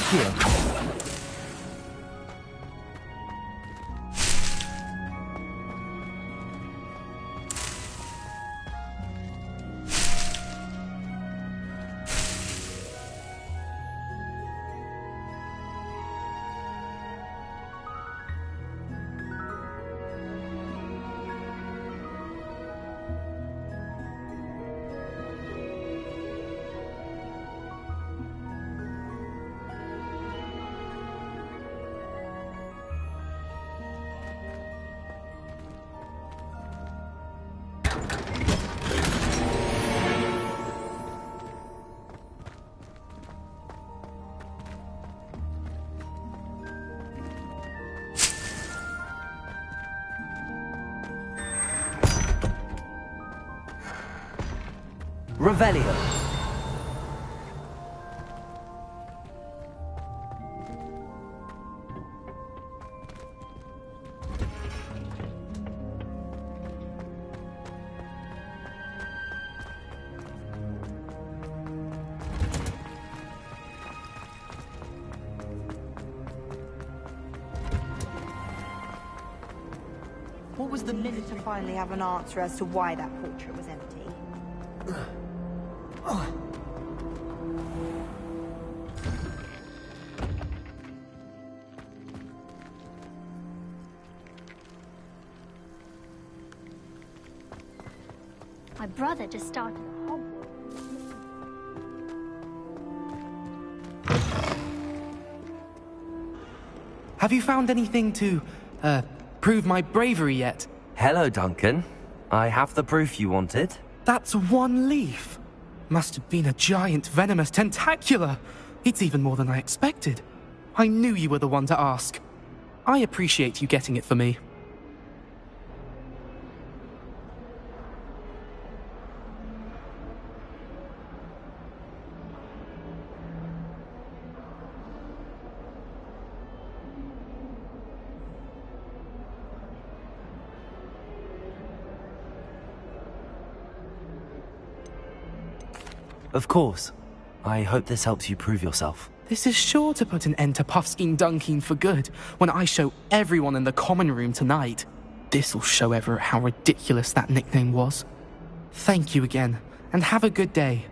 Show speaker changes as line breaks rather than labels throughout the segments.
Here. Revelio.
What was the minute to finally have an answer as to why that portrait was empty?
My brother just started a Hogwarts.
Have you found anything to, prove my bravery yet?
Hello, Duncan. I have the proof you wanted.
That's one leaf. Must have been a giant venomous tentacula. It's even more than I expected. I knew you were the one to ask. I appreciate you getting it for me.
Of course. I hope this helps you prove yourself.
This is sure to put an end to Puffskein Dunkeen for good when I show everyone in the common room tonight. This'll show Everett how ridiculous that nickname was. Thank you again, and have a good day.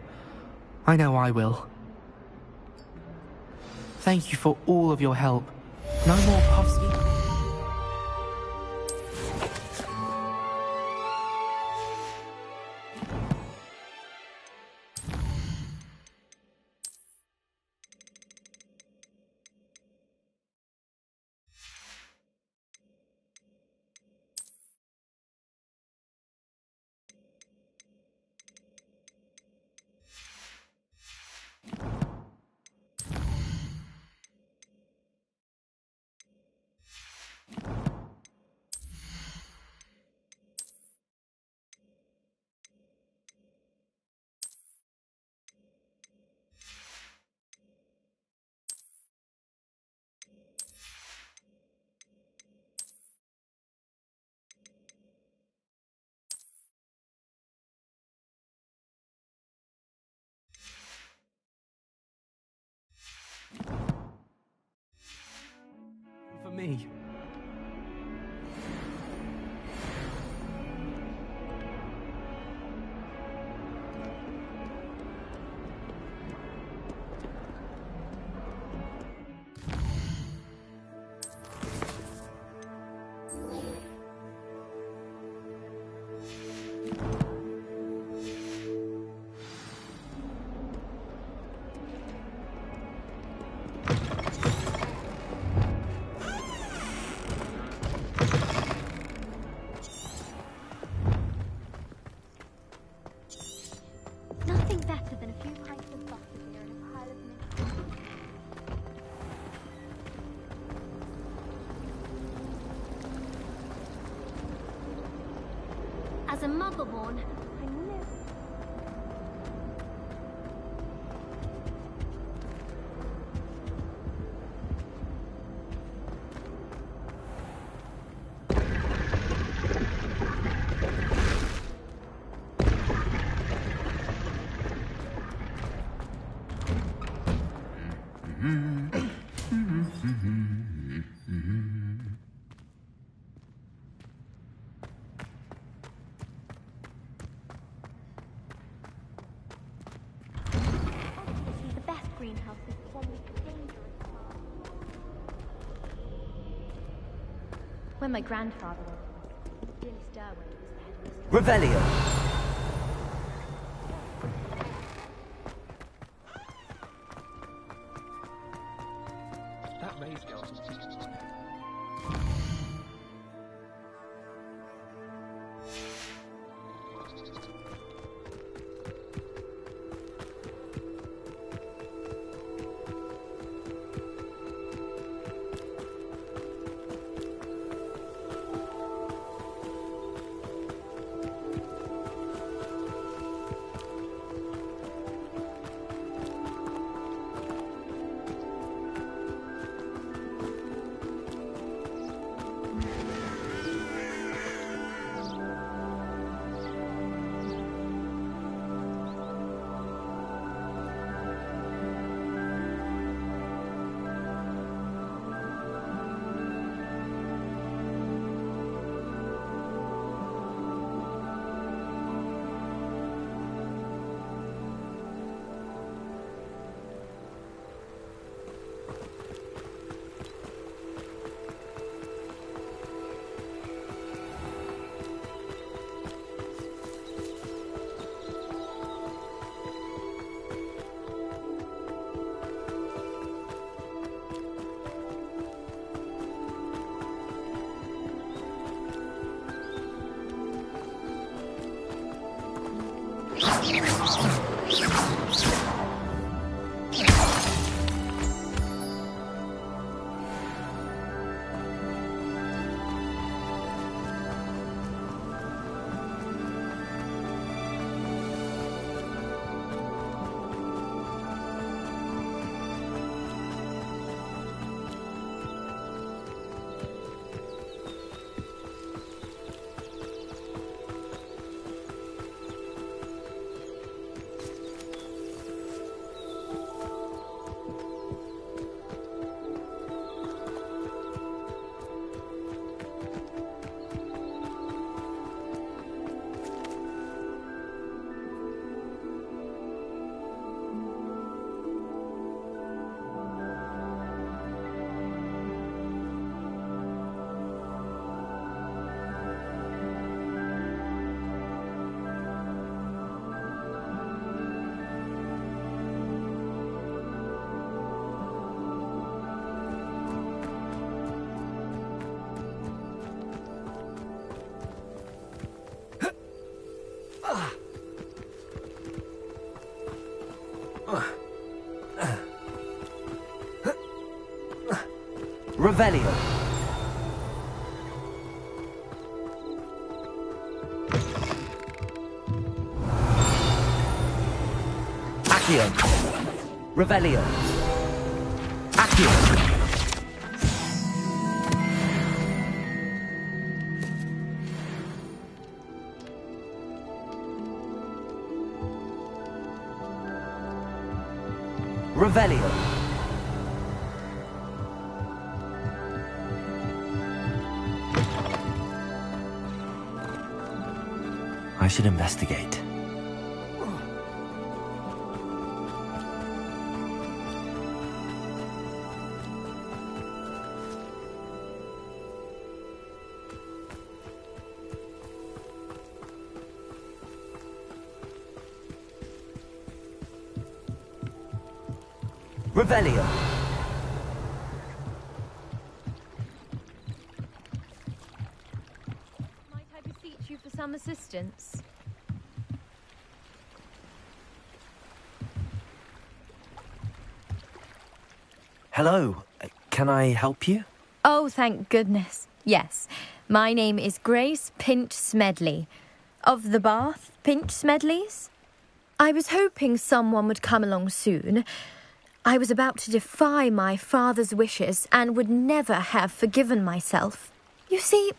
I know I will. Thank you for all of your help. No more Puffskein. For me.
Nothing better than a few pints of butter beer and a pile of mint. As a muggle-born, I never... greenhouse is swarming with dangerous plants. When my grandfather was Billy Sturwood was the head of
Revelio.
That maze garden.
Revelio. Accio. Revelio. Accio. Revelio. I should investigate. Revelio.
Might I beseech you for some assistance?
Hello. Can I help you?
Oh, thank goodness. Yes. My name is Grace Pinch Smedley. Of the Bath Pinch Smedleys? I was hoping someone would come along soon. I was about to defy my father's wishes and would never have forgiven myself. You see,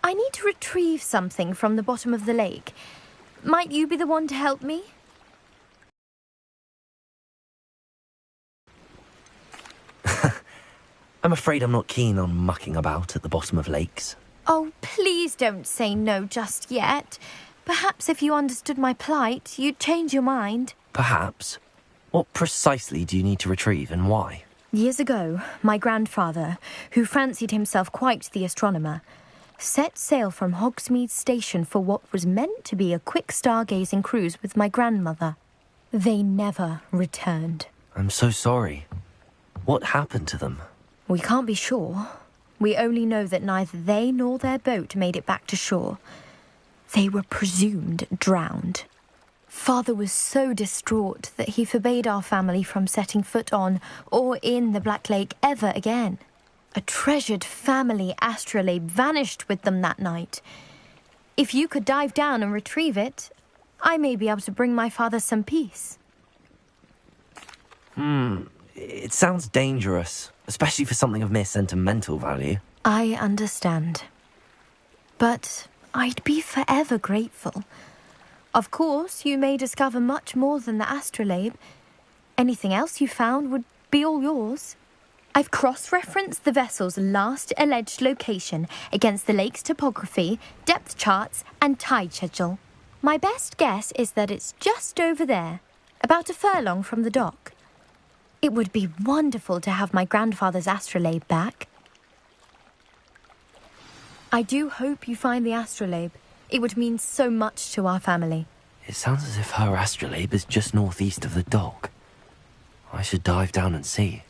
I need to retrieve something from the bottom of the lake. Might you be the one to help me?
I'm afraid I'm not keen on mucking about at the bottom of lakes.
Oh, please don't say no just yet. Perhaps if you understood my plight, you'd change your mind.
Perhaps. What precisely do you need to retrieve and why?
Years ago, my grandfather, who fancied himself quite the astronomer, set sail from Hogsmeade Station for what was meant to be a quick stargazing cruise with my grandmother. They never returned.
I'm so sorry. What happened to them?
We can't be sure. We only know that neither they nor their boat made it back to shore. They were presumed drowned. Father was so distraught that he forbade our family from setting foot on or in the Black Lake ever again. A treasured family astrolabe vanished with them that night. If you could dive down and retrieve it, I may be able to bring my father some peace.
It sounds dangerous, especially for something of mere sentimental value.
I understand. But I'd be forever grateful. Of course, you may discover much more than the astrolabe. Anything else you found would be all yours. I've cross-referenced the vessel's last alleged location against the lake's topography, depth charts, and tide schedule. My best guess is that it's just over there, about a furlong from the dock. It would be wonderful to have my grandfather's astrolabe back. I do hope you find the astrolabe. It would mean so much to our family.
It sounds as if her astrolabe is just northeast of the dock. I should dive down and see.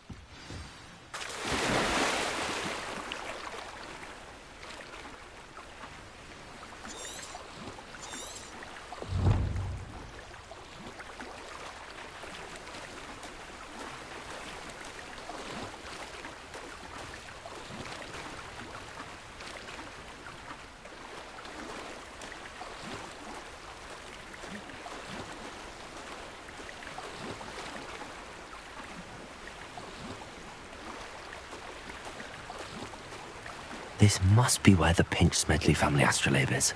This must be where the Pinch Smedley family astrolabe is.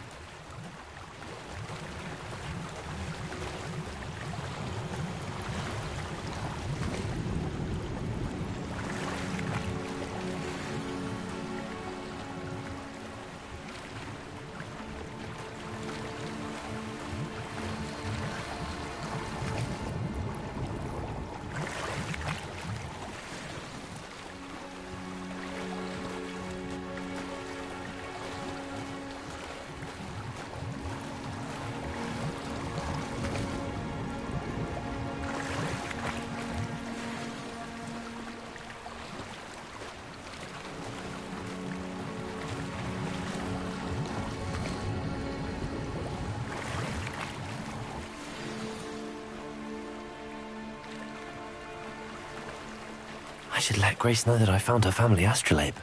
I should let Grace know that I found her family astrolabe.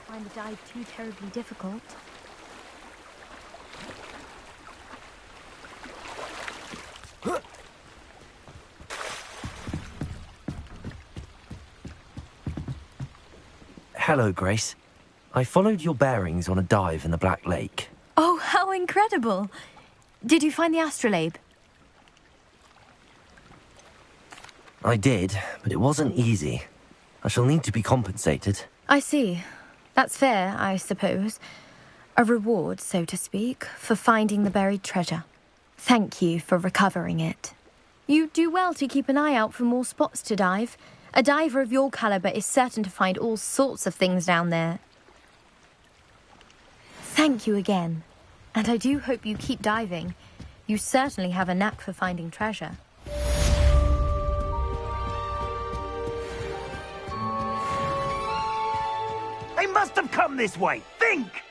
Find the dive too terribly difficult.
Hello, Grace. I followed your bearings on a dive in the Black Lake.
Oh, how incredible! Did you find the astrolabe?
I did, but it wasn't easy. I shall need to be compensated.
I see. That's fair, I suppose. A reward, so to speak, for finding the buried treasure. Thank you for recovering it. You do well to keep an eye out for more spots to dive. A diver of your caliber is certain to find all sorts of things down there. Thank Thank you again. And I do hope you keep diving. You certainly have a knack for finding treasure.
They must have come this way. Think!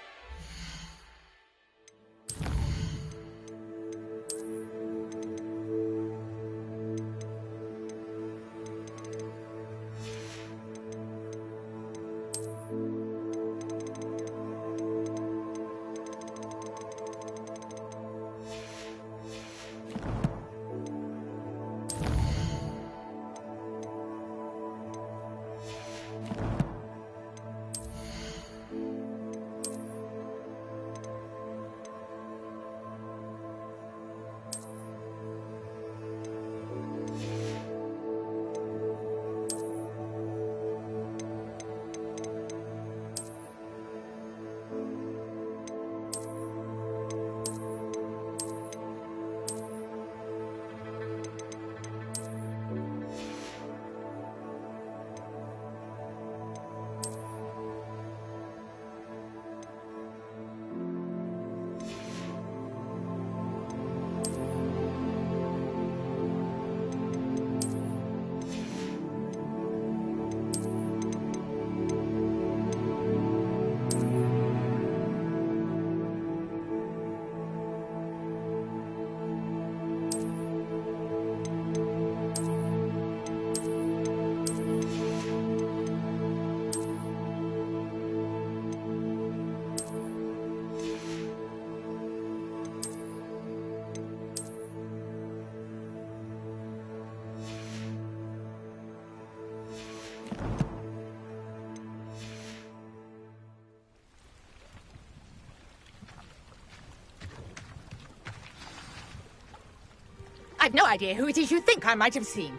I've no idea who it is you think I might have seen.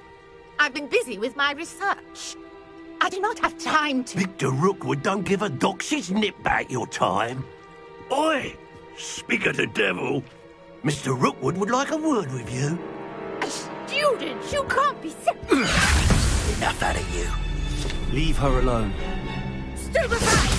I've been busy with my research. I do not have time to...
Victor Rookwood don't give a doxy's nip back your time. Oi! Speak of the devil. Mr. Rookwood would like a word with you.
A student? You can't be so...
Enough out of you.
Leave her alone.
Stand aside!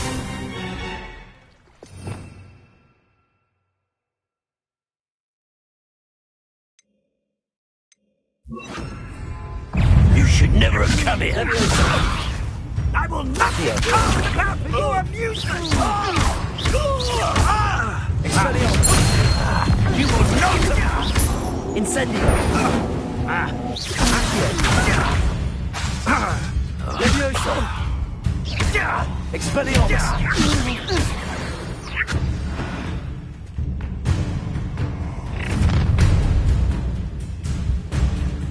You should never have come here. I will not come for your amusement. You will not.
Incendio! Levioso! Expelliarmus!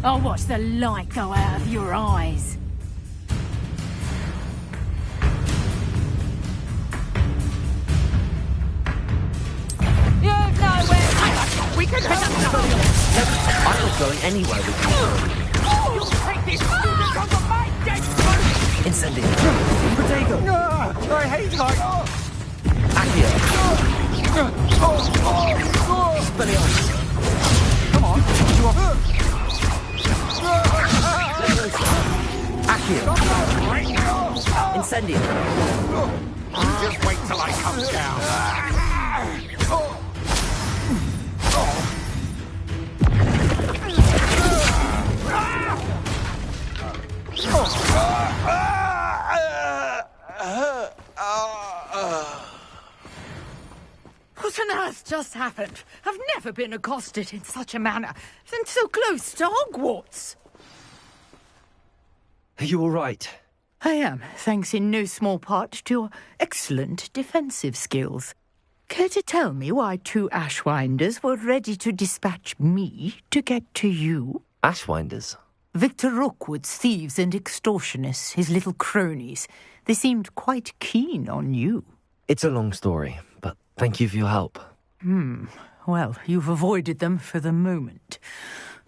I'll watch the light go out of your eyes. You've nowhere. We can head up.
I'm not going anywhere with you.
You'll take this student onto my dead body.
Incendio! Protego!
I hate height.
Accio! Expelliarmus! Come on! You are... Accio! Incendio!
You just wait till I come down.
What on earth just happened? I've never been accosted in such a manner, and so close to Hogwarts.
Are you all right?
I am, thanks in no small part to your excellent defensive skills. Care to tell me why two Ashwinders were ready to dispatch me to get to you?
Ashwinders?
Victor Rookwood's thieves and extortionists, his little cronies. They seemed quite keen on you.
It's a long story, but thank you for your help.
Well, you've avoided them for the moment.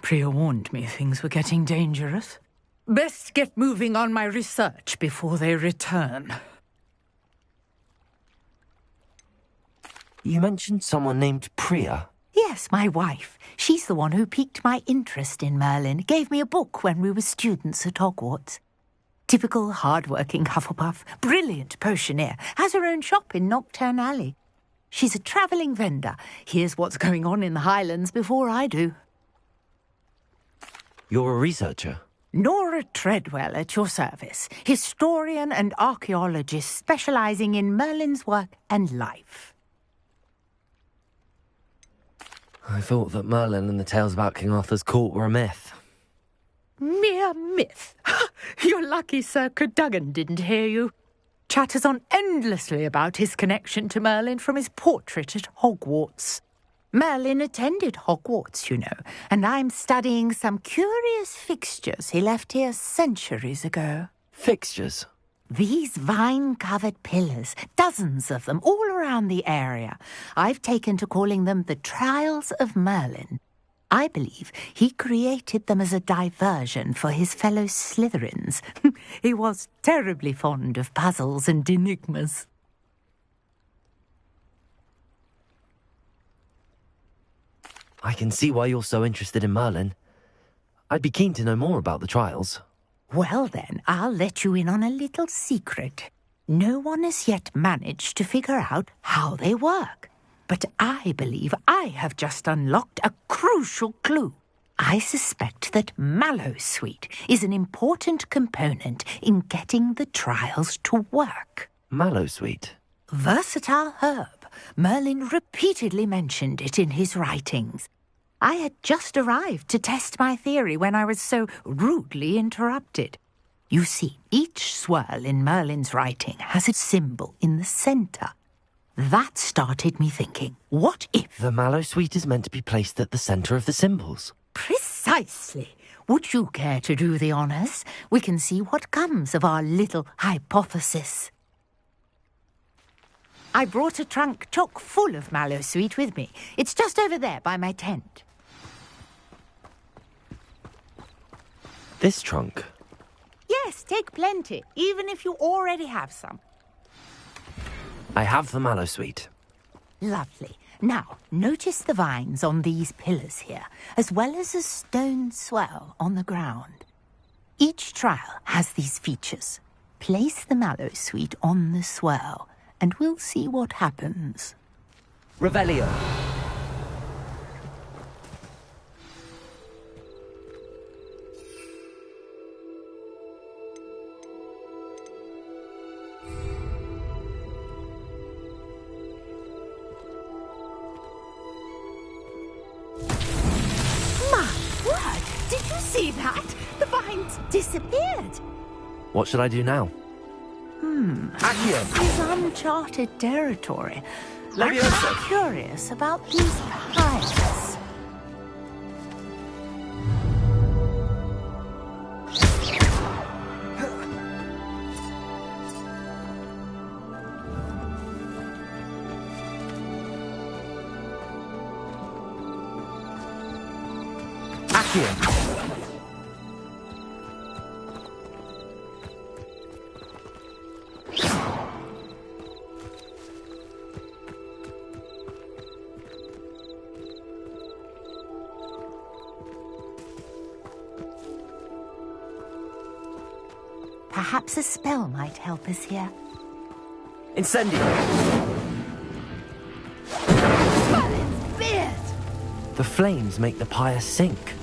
Priya warned me things were getting dangerous. Best get moving on my research before they return.
You mentioned someone named Priya.
Yes, my wife. She's the one who piqued my interest in Merlin. Gave me a book when we were students at Hogwarts. Typical hard-working Hufflepuff. Brilliant potioneer. Has her own shop in Knockturn Alley. She's a travelling vendor. Hears what's going on in the Highlands before I do.
You're a researcher?
Nora Treadwell at your service, historian and archaeologist specialising in Merlin's work and life.
I thought that Merlin and the tales about King Arthur's court were a myth.
Mere myth. You're lucky Sir Cadogan didn't hear you. Chatters on endlessly about his connection to Merlin from his portrait at Hogwarts. Merlin attended Hogwarts, you know, and I'm studying some curious fixtures he left here centuries ago.
Fixtures?
These vine-covered pillars, dozens of them, all around the area. I've taken to calling them the Trials of Merlin. I believe he created them as a diversion for his fellow Slytherins. He was terribly fond of puzzles and enigmas.
I can see why you're so interested in Merlin. I'd be keen to know more about the trials.
Well then, I'll let you in on a little secret. No one has yet managed to figure out how they work. But I believe I have just unlocked a crucial clue. I suspect that Mallowsweet is an important component in getting the trials to work.
Mallowsweet?
Versatile herb. Merlin repeatedly mentioned it in his writings. I had just arrived to test my theory when I was so rudely interrupted. You see, each swirl in Merlin's writing has a symbol in the centre. That started me thinking, what if...
The Mallowsweet is meant to be placed at the centre of the symbols.
Precisely. Would you care to do the honours? We can see what comes of our little hypothesis. I brought a trunk chock full of Mallowsweet with me. It's just over there by my tent.
This trunk?
Yes, take plenty, even if you already have some.
I have the Mallowsweet.
Lovely. Now, notice the vines on these pillars here, as well as a stone swell on the ground. Each trial has these features. Place the Mallowsweet on the swell, and we'll see what happens.
Revelio.
See that? The vines disappeared.
What should I do now?
This is uncharted territory.
Leviosa.
I'm curious about these piles.
Accio.
Perhaps a spell might help us here.
Incendio.
Merlin's beard!
The flames make the pyre sink.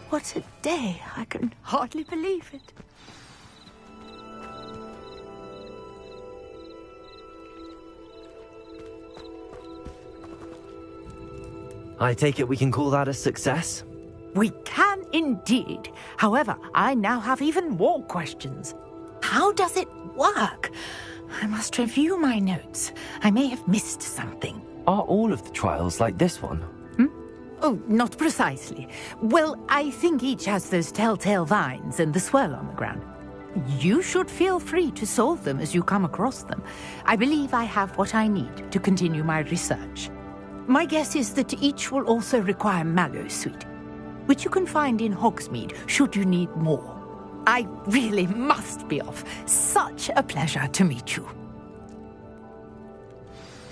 What a day! I can hardly believe it.
I take it we can call that a success?
We can indeed. However, I now have even more questions. How does it work? I must review my notes. I may have missed something.
Are all of the trials like this one?
Oh, not precisely. Well, I think each has those telltale vines and the swirl on the ground. You should feel free to solve them as you come across them. I believe I have what I need to continue my research. My guess is that each will also require Mallowsweet. which you can find in Hogsmeade should you need more. I really must be off. Such a pleasure to meet you.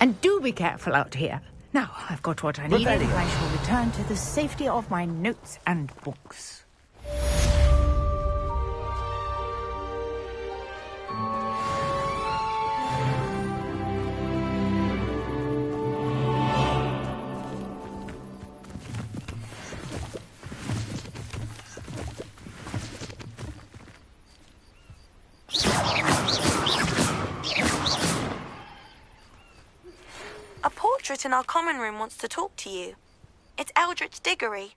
And do be careful out here. Now, I've got what I need. I shall return to the safety of my notes and books.
A portrait in our common room wants to talk to you. It's Eldritch Diggory.